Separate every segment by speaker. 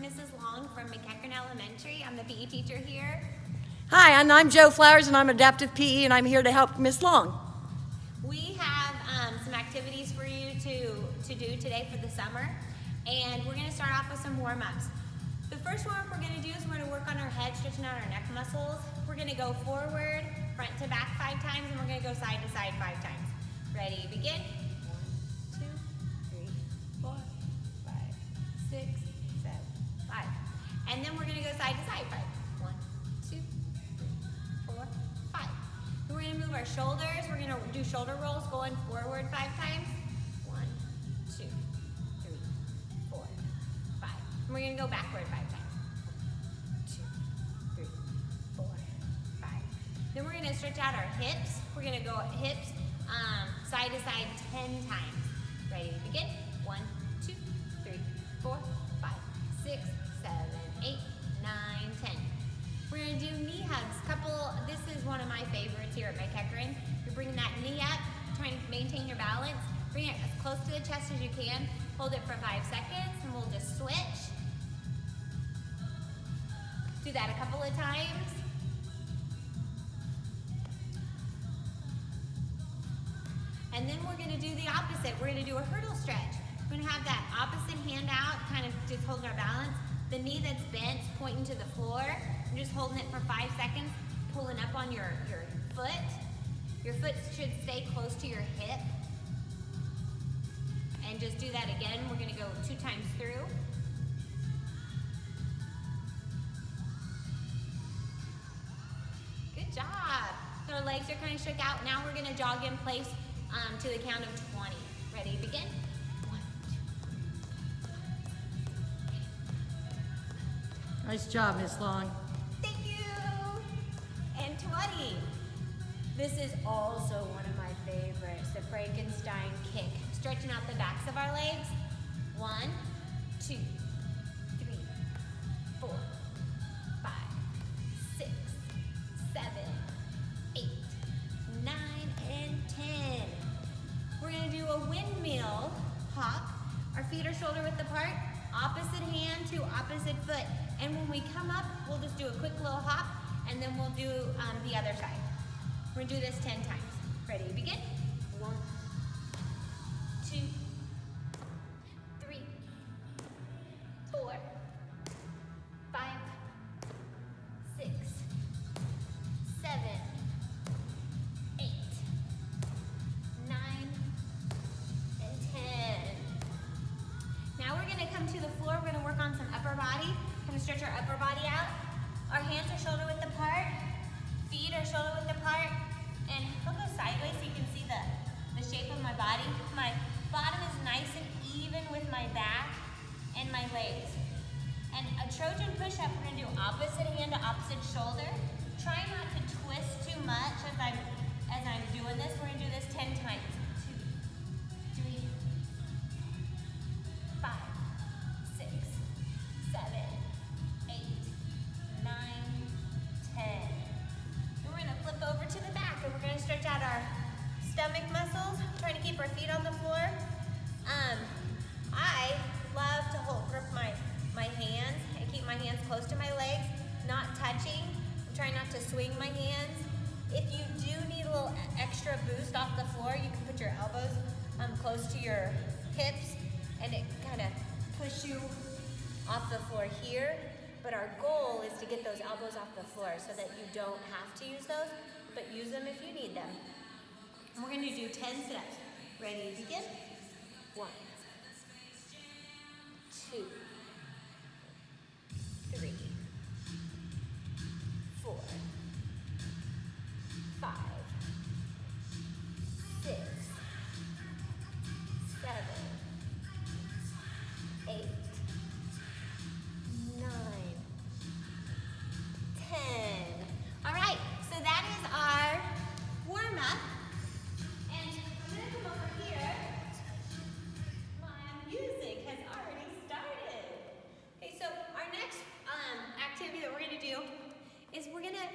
Speaker 1: Mrs. Long from McEachern Elementary. I'm the PE teacher here.
Speaker 2: Hi, and I'm Joe Flowers, and I'm adaptive PE, and I'm here to help Miss Long.
Speaker 1: We have some activities for you to do today for the summer, and we're going to start off with some warm-ups. The first warm-up we're going to do is we're going to work on our head, stretching out our neck muscles. We're going to go forward, front to back 5 times, and we're going to go side to side 5 times. Ready, begin. 1, 2, 3, 4, 5, 6, 7, 5. And then we're going to go side to side 5. 1, 2, 3, 4, 5. We're going to move our shoulders. We're going to do shoulder rolls going forward 5 times. 1, 2, 3, 4, 5. And we're going to go backward 5 times. 1, 2, 3, 4, 5. Then we're going to stretch out our hips. We're going to go hips side to side 10 times. Ready to begin? 1, 2, 3, 4, 5, 6, 7, 8, 9, 10. We're going to do knee hugs. This is one of my favorites here at McEachern. You're bringing that knee up, trying to maintain your balance. Bring it as close to the chest as you can. Hold it for 5 seconds, and we'll just switch. Do that a couple of times. And then we're going to do the opposite. We're going to do a hurdle stretch. We're going to have that opposite hand out, kind of just holding our balance. The knee that's bent, pointing to the floor. You're just holding it for 5 seconds, pulling up on your foot. Your foot should stay close to your hip. And just do that again. We're going to go 2 times through. Good job. So our legs are kind of shook out. Now we're going to jog in place to the count of 20. Ready, begin. 1, 2.
Speaker 2: Nice job, Miss Long.
Speaker 1: Thank you. And 20. This is also one of my favorites, the Frankenstein kick. Stretching out the backs of our legs. 1, 2, 3, 4, 5, 6, 7, 8, 9, and 10. We're going to do a windmill hop. Our feet are shoulder width apart, opposite hand to opposite foot. And when we come up, we'll just do a quick little hop, and then we'll do the other side. We're going to do this 10 times. Ready, begin. 1, 2, 3, 4, 5, 6, 7, 8, 9, and 10. Now we're going to come to the floor. We're going to work on some upper body. Kind of stretch our upper body out. Our hands are shoulder width apart. Feet are shoulder width apart. And I'll go sideways so you can see the shape of my body. My bottom is nice and even with my back and my legs. And a Trojan push-up, we're going to do opposite hand to opposite shoulder. Try not to twist too much as I'm doing this. We're going to do this 10 times. 2, 3, 5, 6, 7, 8, 9, 10. Then we're going to flip over to the back and we're going to stretch out our stomach muscles, trying to keep our feet on the floor. I love to grip my hands and keep my hands close to my legs, not touching. I'm trying not to swing my hands. If you do need a little extra boost off the floor, you can put your elbows close to your hips and it kind of push you off the floor here. But our goal is to get those elbows off the floor so that you don't have to use those, but use them if you need them. And we're going to do 10 steps. Ready, begin. 1, 2, 3, 4, 5, 6, 7, 8, 9, 10. All right, so that is our warm-up. And I'm going to come over here. My music has already started. Okay, so our next activity that we're going to do is we're going to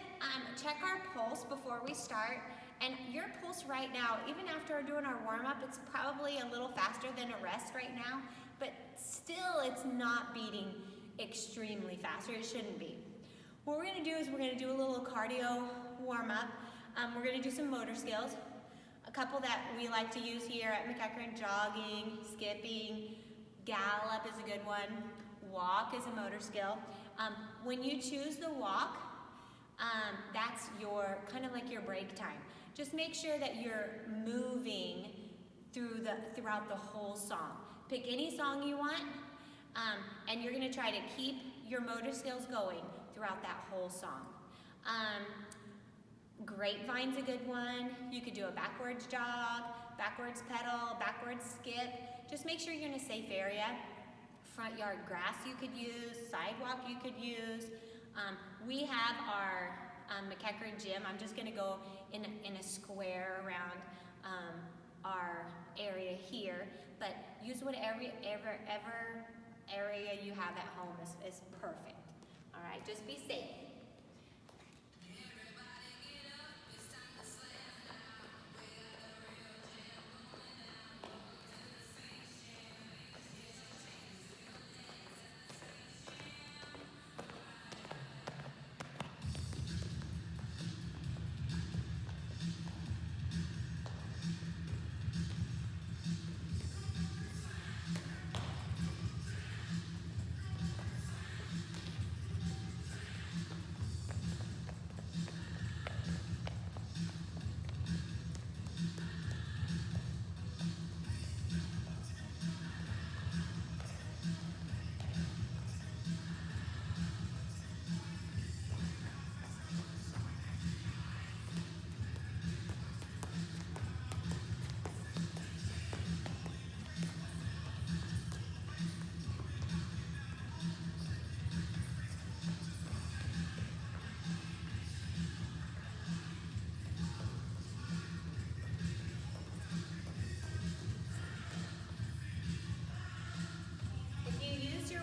Speaker 1: check our pulse before we start. And your pulse right now, even after doing our warm-up, it's probably a little faster than a rest right now, but still it's not beating extremely fast, or it shouldn't be. What we're gonna do is we're gonna do a little cardio warm-up. We're gonna do some motor skills. A couple that we like to use here at McEachern: jogging, skipping, gallop is a good one, walk is a motor skill. When you choose the walk, that's your kind of like your break time. Just make sure that you're moving throughout the whole song. Pick any song you want, and you're gonna try to keep your motor skills going throughout that whole song. Grapevine's a good one. You could do a backwards jog, backwards pedal, backwards skip. Just make sure you're in a safe area. Front yard grass you could use, sidewalk you could use. We have our McEachern gym. I'm just gonna go in a square around our area here, but use whatever area you have at home is perfect. All right, just be safe.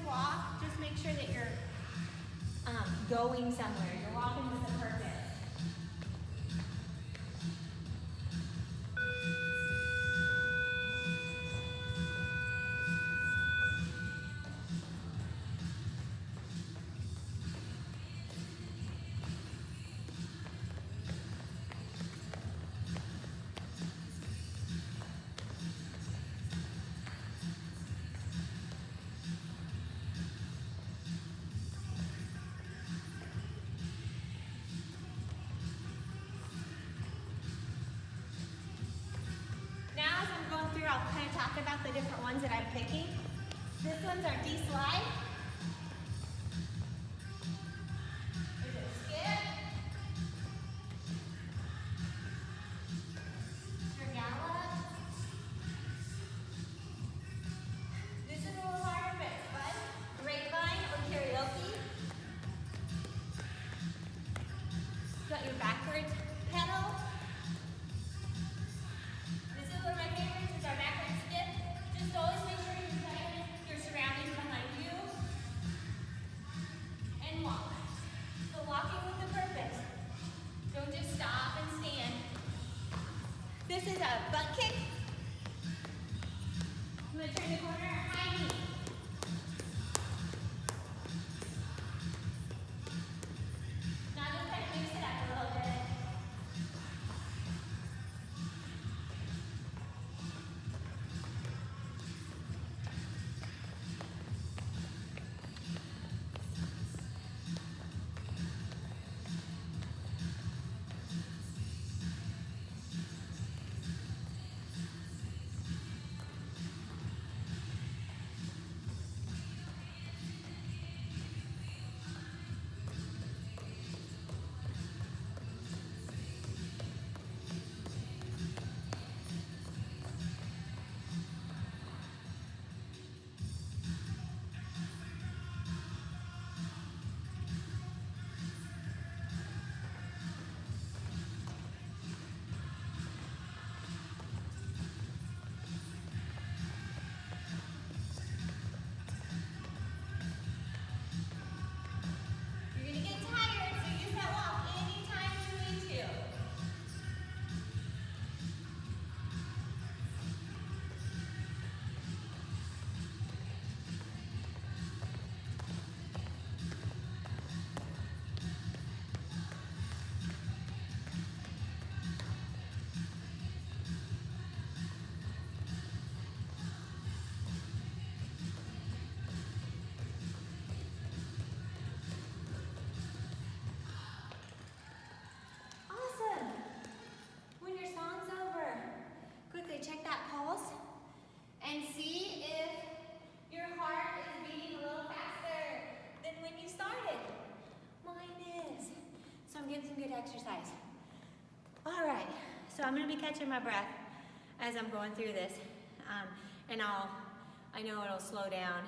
Speaker 1: Walk, just make sure that you're going somewhere. You're walking with a purpose. I'll kind of talk about the different ones that I'm picking. This one's our D-slide. There's a skip. Your gallop. This is a little harder, but it's fun. Grapevine or karaoke. You got your backwards pedal. This is one of my favorites. Our backward skip. Just always make sure your surroundings behind you. exercise. All right, so I'm gonna be catching my breath as I'm going through this, and I know it'll slow down.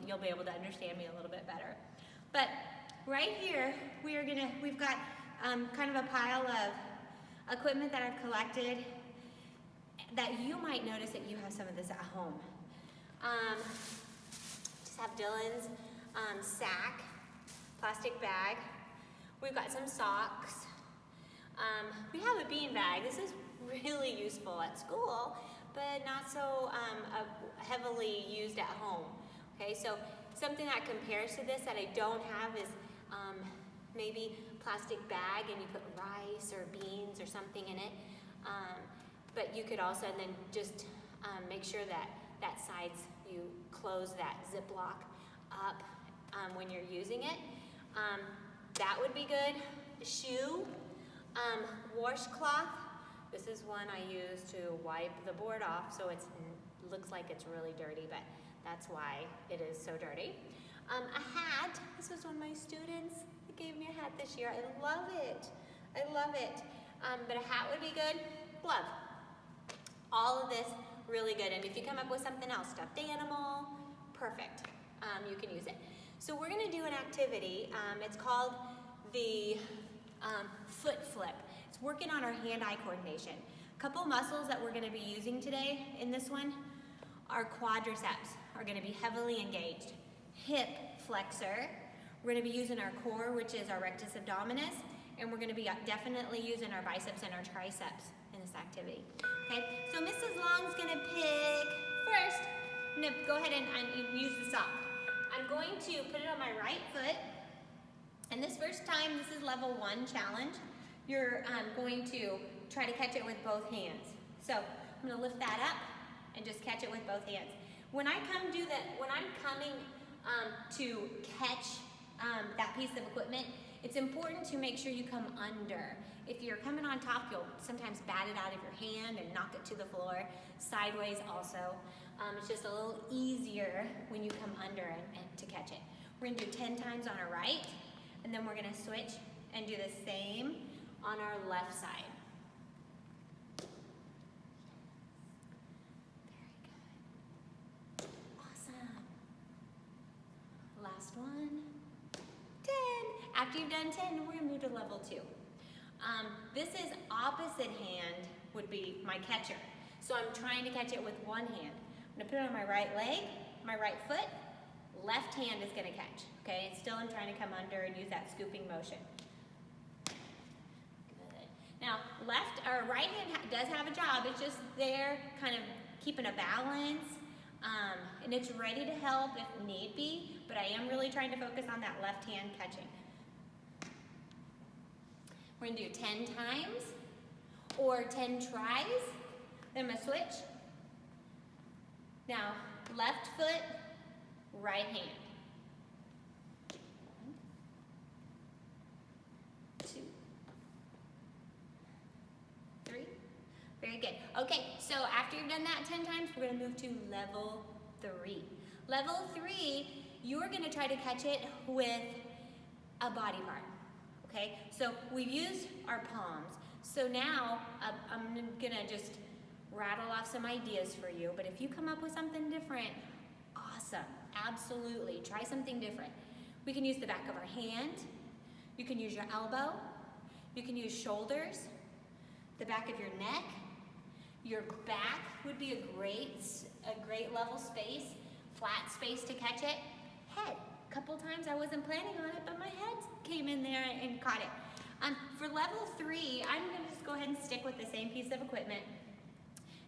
Speaker 1: You'll be able to understand me a little bit better. But right here, we've got kind of a pile of equipment that I've collected that you might notice that you have some of this at home. Just have Dylan's sack, plastic bag. We've got some socks. We have a bean bag. This is really useful at school, but not so heavily used at home. Okay, so something that compares to this that I don't have is maybe plastic bag and you put rice or beans or something in it. But you could also, and then just make sure that sides, you close that Ziploc up when you're using it. That would be good. Shoe, washcloth. This is one I use to wipe the board off, so it looks like it's really dirty, but that's why it is so dirty. A hat. This was one of my students that gave me a hat this year. I love it. I love it. But a hat would be good. Glove. All of this really good. And if you come up with something else, stuffed animal, perfect. You can use it. So we're going to do an activity. It's called the foot flip. It's working on our hand-eye coordination. A couple muscles that we're going to be using today in this one, our quadriceps are going to be heavily engaged. Hip flexor, we're going to be using our core, which is our rectus abdominis, and we're going to be definitely using our biceps and our triceps in this activity. Okay, so Mrs. Long's going to pick first. I'm going to go ahead and use the sock. I'm going to put it on my right foot, and this first time, this is level 1 challenge. You're going to try to catch it with both hands. So I'm going to lift that up and just catch it with both hands. When I'm coming to catch that piece of equipment, it's important to make sure you come under. If you're coming on top, you'll sometimes bat it out of your hand and knock it to the floor. Sideways also. It's just a little easier when you come under and to catch it. We're going to do 10 times on our right, and then we're going to switch and do the same on our left side. Very good. Awesome. Last one. 10. After you've done 10, we're going to move to level 2. This is opposite hand would be my catcher. So I'm trying to catch it with one hand. I'm going to put it on my right leg, my right foot. Left hand is going to catch. Okay, and still I'm trying to come under and use that scooping motion. Good. Now, left or right hand does have a job. It's just there, kind of keeping a balance, and it's ready to help if need be. But I am really trying to focus on that left hand catching. We're going to do 10 times or 10 tries. Then I'm going to switch. Now, left foot, right hand. 1, 2, 3. Very good. Okay, so after you've done that 10 times, we're going to move to level 3. Level 3, you're going to try to catch it with a body part. Okay, so we've used our palms. So now I'm going to just rattle off some ideas for you. But if you come up with something different, awesome. Absolutely. Try something different. We can use the back of our hand. You can use your elbow. You can use shoulders, the back of your neck. Your back would be a great level space, flat space to catch it. Head. A couple times I wasn't planning on it, but my head came in there and caught it. For level 3, I'm going to just go ahead and stick with the same piece of equipment.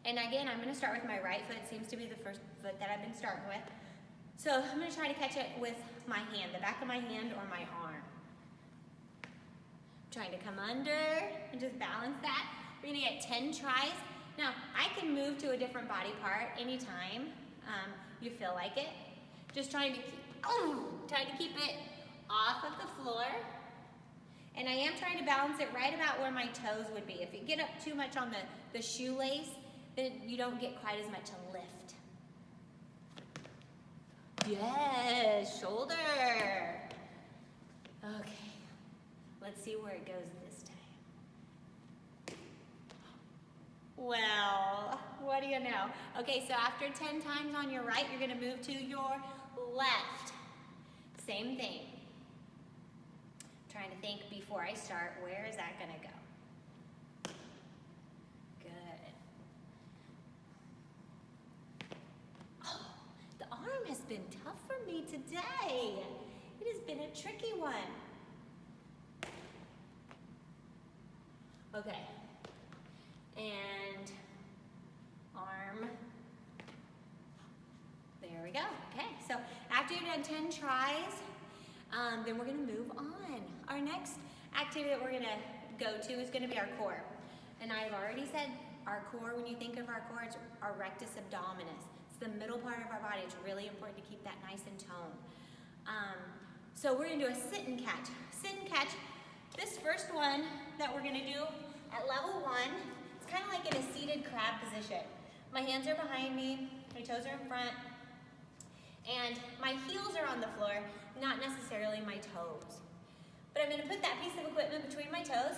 Speaker 1: And again, I'm going to start with my right foot. It seems to be the first foot that I've been starting with. So I'm going to try to catch it with my hand, the back of my hand or my arm. Trying to come under and just balance that. We're going to get 10 tries. Now, I can move to a different body part anytime you feel like it. Just trying to keep it off of the floor. And I am trying to balance it right about where my toes would be. If you get up too much on the shoelace, then you don't get quite as much a lift. Yes, shoulder. Okay, let's see where it goes this time. What do you know? Okay, so after 10 times on your right, you're gonna move to your left. Same thing. Trying to think before I start, where is that gonna go? Good. Oh, the arm has been tough for me today. It has been a tricky one. Okay. And arm. There we go. Okay, so after you've done 10 tries, then we're gonna move on. Our next activity that we're gonna go to is gonna be our core. And I've already said our core, when you think of our core, it's our rectus abdominis. It's the middle part of our body. It's really important to keep that nice and toned. So we're gonna do a sit and catch. Sit and catch. This first one that we're gonna do at level 1, it's kind of like in a seated crab position. My hands are behind me, my toes are in front, and my heels are on the floor, not necessarily my toes. But I'm gonna put that piece of equipment between my toes,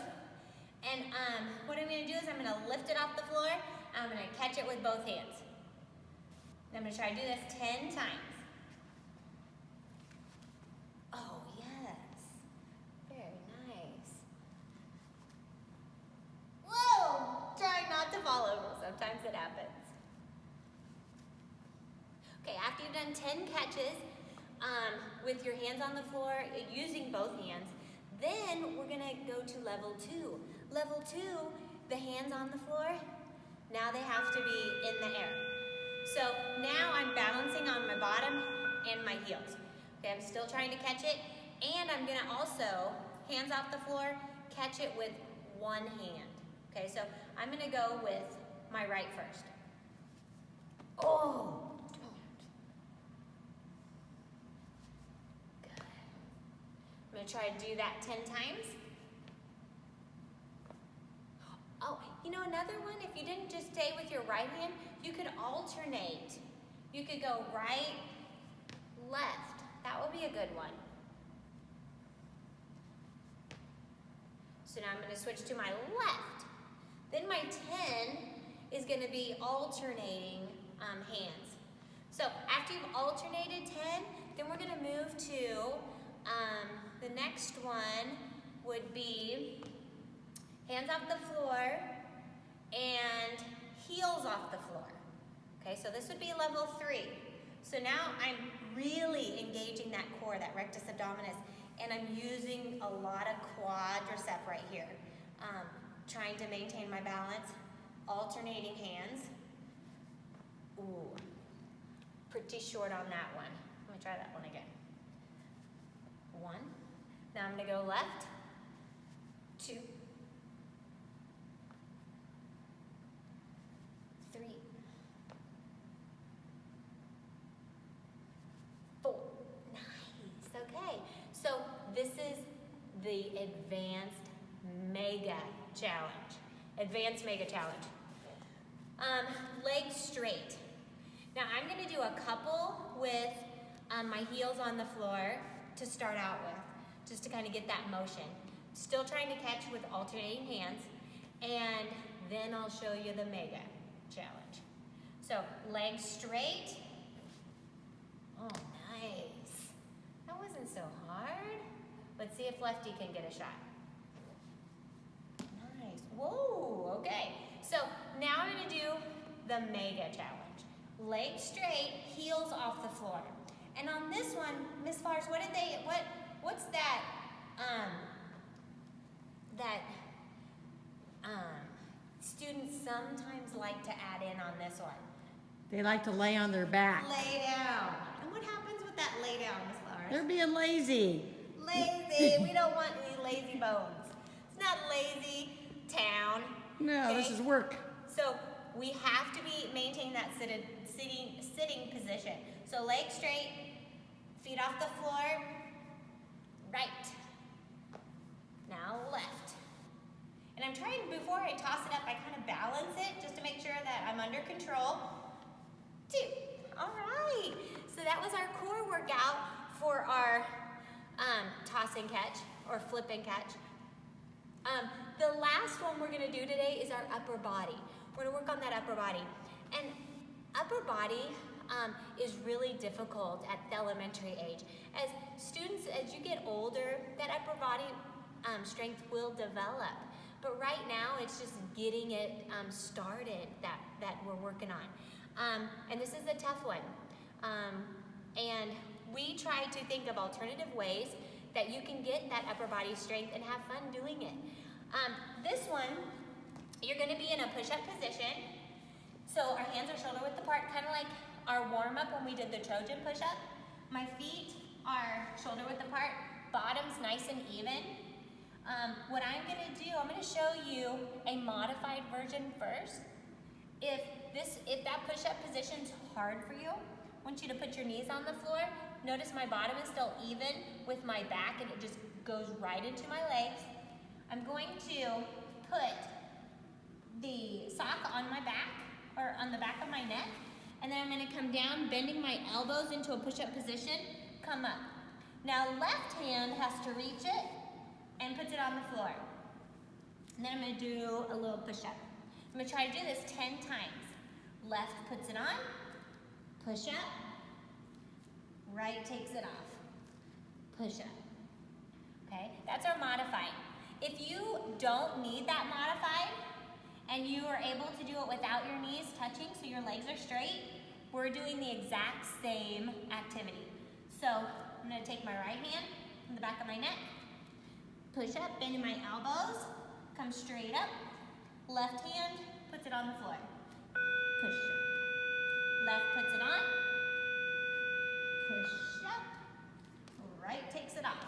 Speaker 1: and what I'm gonna do is I'm gonna lift it off the floor, and I'm gonna catch it with both hands. And I'm gonna try to do this 10 times. Oh, yes. Very nice. Whoa! Trying not to fall over. Sometimes it happens. Okay, after you've done 10 catches with your hands on the floor, using both hands, then we're gonna go to level 2. Level 2, the hands on the floor, now they have to be in the air. So now I'm balancing on my bottom and my heels. Okay, I'm still trying to catch it, and I'm gonna also, hands off the floor, catch it with one hand. Okay, so I'm gonna go with my right first. Oh! Good. I'm gonna try to do that 10 times. Oh, you know another one, if you didn't just stay with your right hand, you could alternate. You could go right, left. That would be a good one. So now I'm gonna switch to my left. Then my 10 is gonna be alternating hands. So after you've alternated 10, then we're gonna move to, the next one would be hands off the floor and heels off the floor. Okay, so this would be level 3. So now I'm really engaging that core, that rectus abdominis, and I'm using a lot of quadricep right here. Trying to maintain my balance, alternating hands. Ooh, pretty short on that one. Let me try that one again. 1. Now I'm gonna go left, 2, 3, 4. Nice, okay. So this is the advanced mega challenge. Advanced mega challenge. Legs straight. Now I'm gonna do a couple with my heels on the floor to start out with, just to kind of get that motion. Still trying to catch with alternating hands, and then I'll show you the mega challenge. So legs straight. Oh, nice. That wasn't so hard. Let's see if Lefty can get a shot. Nice. Whoa, okay. So now I'm gonna do the mega challenge. Legs straight, heels off the floor. And on this one, Miss Flowers, what's that, students sometimes like to add in on this one?
Speaker 2: They like to lay on their back.
Speaker 1: Lay down. And what happens with that lay down, Miss Flowers?
Speaker 2: They're being lazy.
Speaker 1: Lazy. We don't want any lazy bones. It's not lazy town.
Speaker 2: No,
Speaker 1: okay?
Speaker 2: this is work.
Speaker 1: So we have to maintain that sitting position. So legs straight, feet off the floor, right. Now left. And I'm trying, before I toss it up, I kind of balance it just to make sure that I'm under control. 2. All right. So that was our core workout for our toss and catch, or flip and catch. The last one we're gonna do today is our upper body. We're gonna work on that upper body. And upper body is really difficult at the elementary age. As students, as you get older, that upper body strength will develop. But right now, it's just getting it started that we're working on. And this is a tough one. And we try to think of alternative ways that you can get that upper body strength and have fun doing it. This one, you're gonna be in a push-up position. So our hands are shoulder width apart, kind of like our warm-up when we did the Trojan push-up. My feet are shoulder width apart, bottom's nice and even. What I'm gonna do, I'm gonna show you a modified version first. If that push-up position's hard for you, I want you to put your knees on the floor. Notice my bottom is still even with my back and it just goes right into my legs. I'm going to put the sock on my back, or on the back of my neck, and then I'm gonna come down, bending my elbows into a push-up position, come up. Now left hand has to reach it and puts it on the floor. And then I'm gonna do a little push-up. I'm gonna try to do this 10 times. Left puts it on, push up, right takes it off, push up. Okay, that's our modified. If you don't need that modified, and you are able to do it without your knees touching, so your legs are straight, we're doing the exact same activity. So I'm gonna take my right hand in the back of my neck, push up, bending my elbows, come straight up, left hand puts it on the floor, push up. Left puts it on, push up, right takes it off.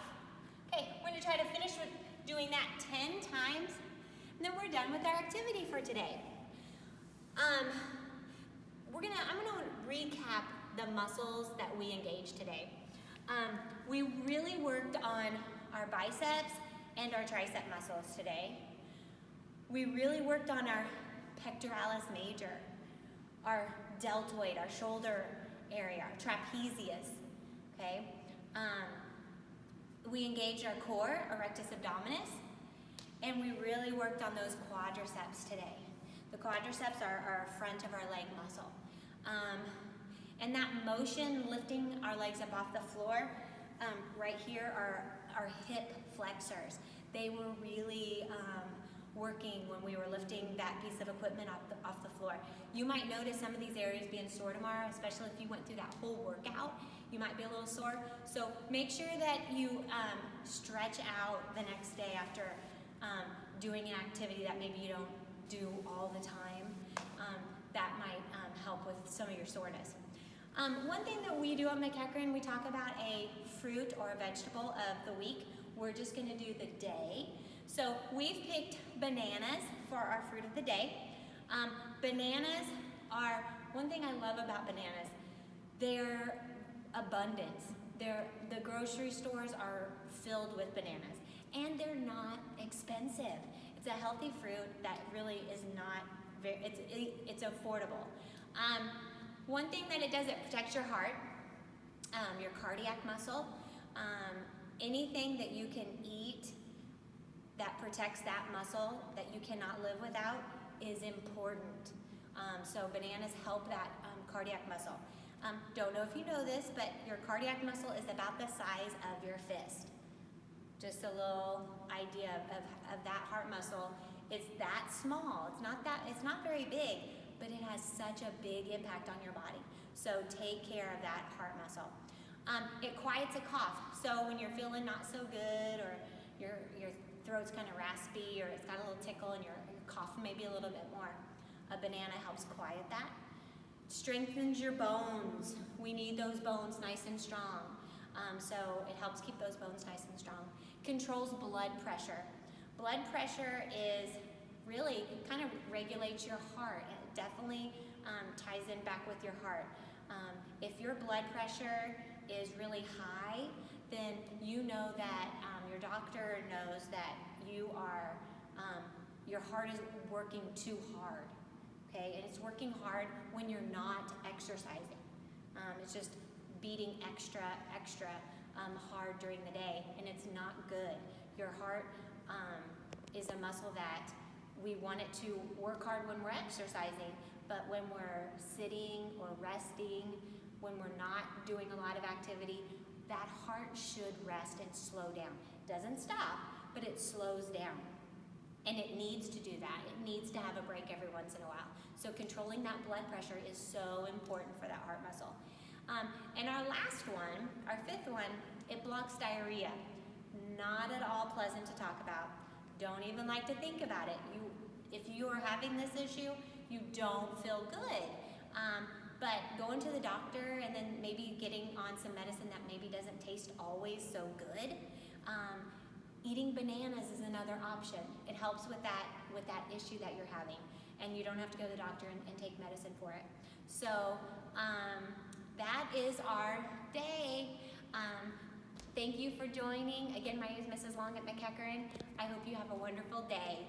Speaker 1: Okay, we're gonna try to finish with doing that 10 times, and then we're done with our activity for today. I'm gonna recap the muscles that we engaged today. We really worked on our biceps and our tricep muscles today. We really worked on our pectoralis major, our deltoid, our shoulder area, our trapezius, okay? We engaged our core, our rectus abdominis, and we really worked on those quadriceps today. The quadriceps are our front of our leg muscle. And that motion, lifting our legs up off the floor, right here are our hip flexors. They were really working when we were lifting that piece of equipment off the floor. You might notice some of these areas being sore tomorrow, especially if you went through that whole workout. You might be a little sore. So make sure that you stretch out the next day after doing an activity that maybe you don't do all the time. That might help with some of your soreness. One thing that we do at McEachern, we talk about a fruit or a vegetable of the week. We're just gonna do the day. So we've picked bananas for our fruit of the day. Bananas are, one thing I love about bananas, their abundance. The grocery stores are filled with bananas, and they're not expensive. It's a healthy fruit that really is not very, it's affordable. One thing that it does, it protects your heart, your cardiac muscle. Anything that you can eat that protects that muscle that you cannot live without is important. So bananas help that cardiac muscle. Don't know if you know this, but your cardiac muscle is about the size of your fist. Just a little idea of that heart muscle. It's that small. It's not very big, but it has such a big impact on your body. So take care of that heart muscle. It quiets a cough. So when you're feeling not so good, or your throat's kind of raspy, or it's got a little tickle and your cough maybe a little bit more, a banana helps quiet that. Strengthens your bones. We need those bones nice and strong. So it helps keep those bones nice and strong. Controls blood pressure. Blood pressure is really kind of regulates your heart, and it definitely ties in back with your heart. If your blood pressure is really high, then you know that your doctor knows that you are, your heart is working too hard, okay? And it's working hard when you're not exercising. It's just beating extra hard during the day, and it's not good. Your heart is a muscle that we want it to work hard when we're exercising, but when we're sitting or resting, when we're not doing a lot of activity, that heart should rest and slow down. Doesn't stop, but it slows down. And it needs to do that. It needs to have a break every once in a while. So controlling that blood pressure is so important for that heart muscle. And our last one, our fifth one, it blocks diarrhea. Not at all pleasant to talk about. Don't even like to think about it. If you are having this issue, you don't feel good. But going to the doctor and then maybe getting on some medicine that maybe doesn't taste always so good. Eating bananas is another option. It helps with that issue that you're having, and you don't have to go to the doctor and take medicine for it. So that is our day. Thank you for joining. Again, my name is Mrs. Long at McEachern. I hope you have a wonderful day.